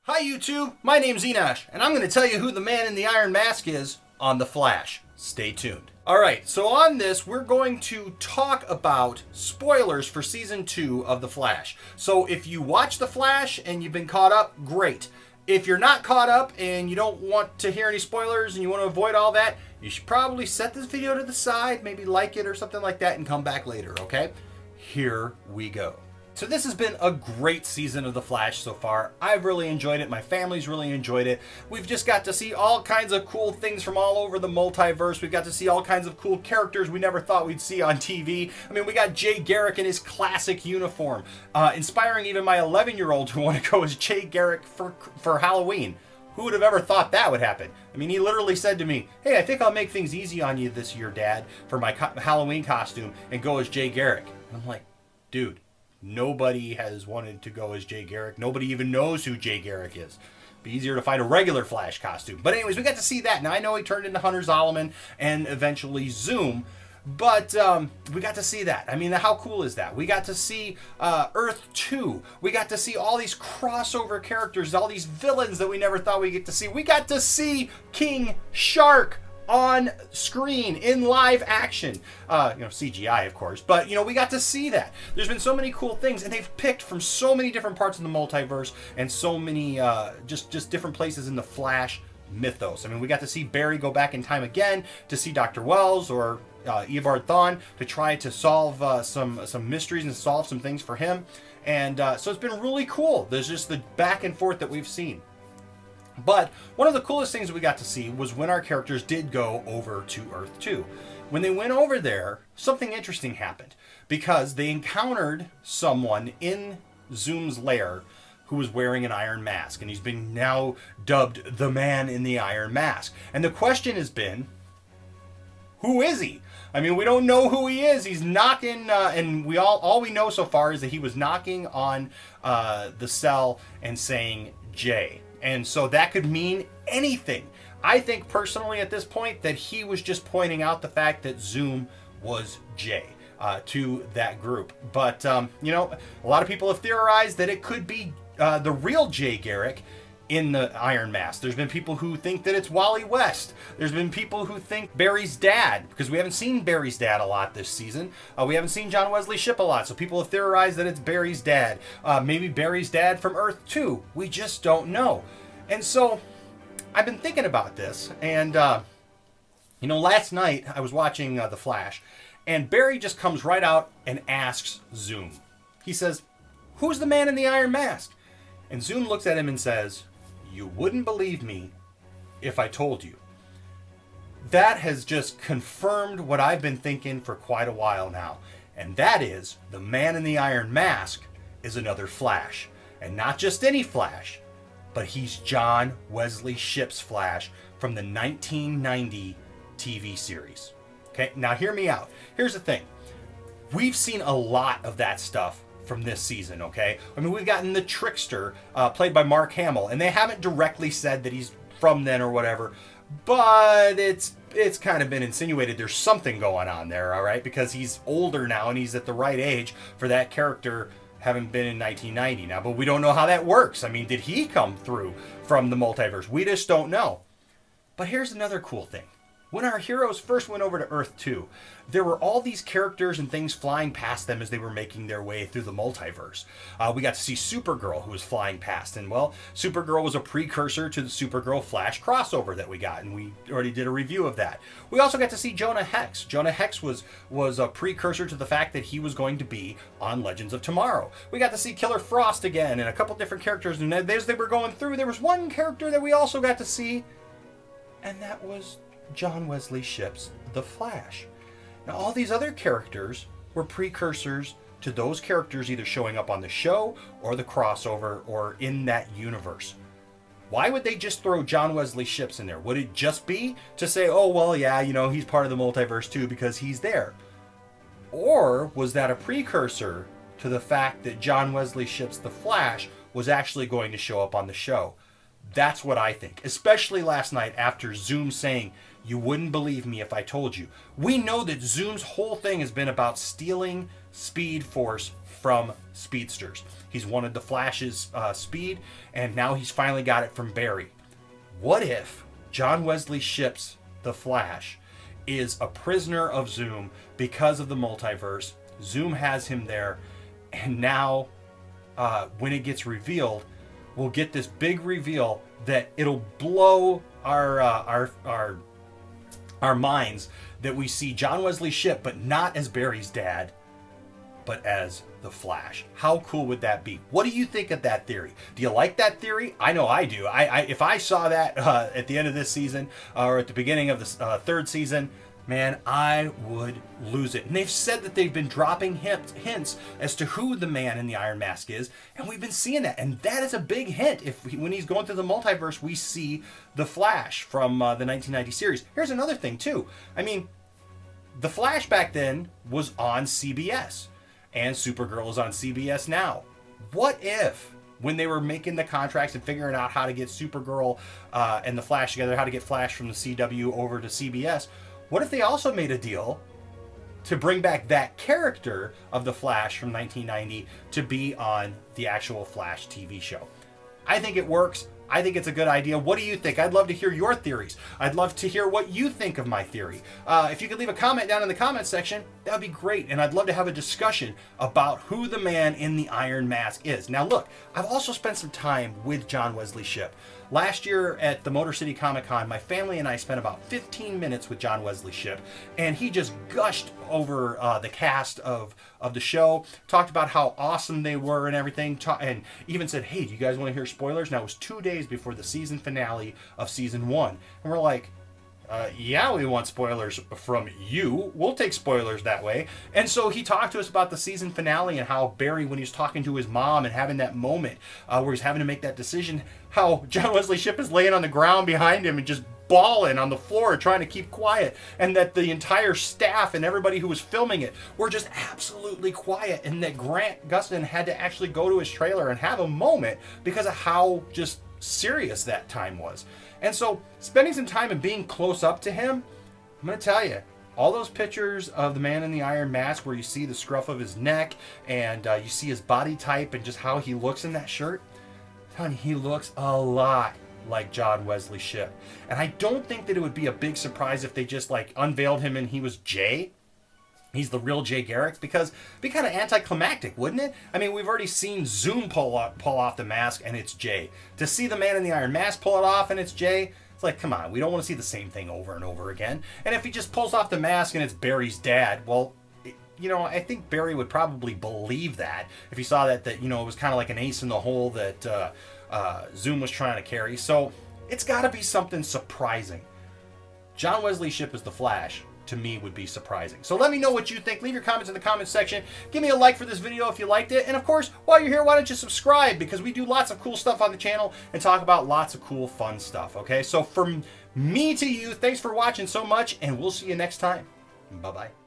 Hi YouTube, my name's Enosh, and I'm going to tell you who the man in the iron mask is on The Flash. Stay tuned. Alright, so on this, we're going to talk about spoilers for Season 2 of The Flash. So if you watch The Flash and you've been caught up, great. If you're not caught up and you don't want to hear any spoilers and you want to avoid all that, you should probably set this video to the side, maybe like it or something like that, and come back later, okay? Here we go. So this has been a great season of The Flash so far. I've really enjoyed it. My family's really enjoyed it. We've just got to see all kinds of cool things from all over the multiverse. We've got to see all kinds of cool characters we never thought we'd see on TV. I mean, we got Jay Garrick in his classic uniform, inspiring even my 11-year-old to want to go as Jay Garrick for Halloween. Who would have ever thought that would happen? I mean, he literally said to me, hey, I think I'll make things easy on you this year, Dad, for my Halloween costume and go as Jay Garrick. And I'm like, dude. Nobody has wanted to go as Jay Garrick. Nobody even knows who Jay Garrick is. Be easier to find a regular Flash costume. But anyways, we got to see that. Now, I know he turned into Hunter Zolomon and eventually Zoom. But we got to see that. I mean, how cool is that? We got to see Earth 2. We got to see all these crossover characters, all these villains that we never thought we'd get to see. We got to see King Shark on screen in live action, CGI of course, but we got to see that. There's been so many cool things, and they've picked from so many different parts of the multiverse and so many just different places in the Flash mythos. I mean, we got to see Barry go back in time again to see Dr. Wells or Eobard Thawne to try to solve some mysteries and solve some things for him, and so it's been really cool. There's just the back and forth that we've seen. But one of the coolest things we got to see was when our characters did go over to Earth 2. When they went over there, something interesting happened because they encountered someone in Zoom's lair who was wearing an iron mask, and he's been now dubbed the man in the iron mask. And the question has been, who is he? I mean, we don't know who he is. He's knocking, and all we know so far is that he was knocking on the cell and saying Jay. And so that could mean anything. I think personally at this point that he was just pointing out the fact that Zoom was Jay to that group. But, a lot of people have theorized that it could be the real Jay Garrick in the Iron Mask. There's been people who think that it's Wally West. There's been people who think Barry's dad, because we haven't seen Barry's dad a lot this season. We haven't seen John Wesley Shipp a lot, so people have theorized that it's Barry's dad. Maybe Barry's dad from Earth 2. We just don't know. And so I've been thinking about this, and last night I was watching The Flash, and Barry just comes right out and asks Zoom. He says, who's the man in the iron mask? And Zoom looks at him and says, you wouldn't believe me if I told you. That has just confirmed what I've been thinking for quite a while now. And that is, the man in the iron mask is another Flash. And not just any Flash, but he's John Wesley Shipp's Flash from the 1990 TV series. Okay, now hear me out. Here's the thing. We've seen a lot of that stuff from this season, okay? I mean, we've gotten the Trickster, played by Mark Hamill, and they haven't directly said that he's from then or whatever, but it's kind of been insinuated there's something going on there, all right? Because he's older now and he's at the right age for that character having been in 1990 now, but we don't know how that works. I mean, did he come through from the multiverse? We just don't know. But here's another cool thing. When our heroes first went over to Earth 2, there were all these characters and things flying past them as they were making their way through the multiverse. We got to see Supergirl, who was flying past, and well, Supergirl was a precursor to the Supergirl Flash crossover that we got, and we already did a review of that. We also got to see Jonah Hex. Jonah Hex was a precursor to the fact that he was going to be on Legends of Tomorrow. We got to see Killer Frost again, and a couple different characters, and as they were going through, there was one character that we also got to see, and that was John Wesley Shipp's The Flash. Now, all these other characters were precursors to those characters either showing up on the show or the crossover or in that universe. Why would they just throw John Wesley Shipp's in there? Would it just be to say, oh, well, yeah, he's part of the multiverse too because he's there? Or was that a precursor to the fact that John Wesley Shipp's The Flash was actually going to show up on the show? That's what I think, especially last night after Zoom saying, you wouldn't believe me if I told you. We know that Zoom's whole thing has been about stealing Speed Force from speedsters. He's wanted the Flash's speed, and now he's finally got it from Barry. What if John Wesley Shipp's The Flash is a prisoner of Zoom because of the multiverse? Zoom has him there, and now when it gets revealed, we'll get this big reveal that it'll blow our minds, that we see John Wesley Shipp, but not as Barry's dad, but as the Flash. How cool would that be? What do you think of that theory? Do you like that theory? I know I do. If I saw that at the end of this season or at the beginning of the third season, man, I would lose it. And they've said that they've been dropping hints as to who the man in the Iron Mask is, and we've been seeing that. And that is a big hint. When he's going through the multiverse, we see the Flash from the 1990 series. Here's another thing, too. I mean, the Flash back then was on CBS, and Supergirl is on CBS now. What if, when they were making the contracts and figuring out how to get Supergirl and the Flash together, how to get Flash from the CW over to CBS, what if they also made a deal to bring back that character of the Flash from 1990 to be on the actual Flash TV show? I think it works. I think it's a good idea. What do you think? I'd love to hear your theories. I'd love to hear what you think of my theory. If you could leave a comment down in the comment section, that would be great. And I'd love to have a discussion about who the man in the Iron Mask is. Now look, I've also spent some time with John Wesley Shipp. Last year at the Motor City Comic Con, my family and I spent about 15 minutes with John Wesley Shipp, and he just gushed over the cast of the show, talked about how awesome they were and everything, and even said, hey, do you guys want to hear spoilers? Now, it was 2 days before the season finale of season 1, and we're like, yeah, we want spoilers from you. We'll take spoilers that way. And so he talked to us about the season finale and how Barry, when he was talking to his mom and having that moment where he's having to make that decision, how John Wesley Shipp is laying on the ground behind him and just bawling on the floor trying to keep quiet, and that the entire staff and everybody who was filming it were just absolutely quiet, and that Grant Gustin had to actually go to his trailer and have a moment because of how just serious that time was. And so spending some time and being close up to him, I'm going to tell you, all those pictures of the man in the Iron Mask where you see the scruff of his neck and you see his body type and just how he looks in that shirt, I'm telling you, he looks a lot like John Wesley Shipp. And I don't think that it would be a big surprise if they just like unveiled him and he was Jay. He's the real Jay Garrick, because it'd be kind of anticlimactic, wouldn't it? I mean, we've already seen Zoom pull off the mask and it's Jay. To see the man in the Iron Mask pull it off and it's Jay, it's like, come on, we don't want to see the same thing over and over again. And if he just pulls off the mask and it's Barry's dad, well, you know, I think Barry would probably believe that if he saw that you know, it was kind of like an ace in the hole that Zoom was trying to carry. So it's got to be something surprising. John Wesley Shipp as the Flash, to me, would be surprising. So let me know what you think. Leave your comments in the comment section. Give me a like for this video if you liked it. And of course, while you're here, why don't you subscribe? Because we do lots of cool stuff on the channel and talk about lots of cool, fun stuff. Okay, so from me to you, thanks for watching so much, and we'll see you next time. Bye-bye.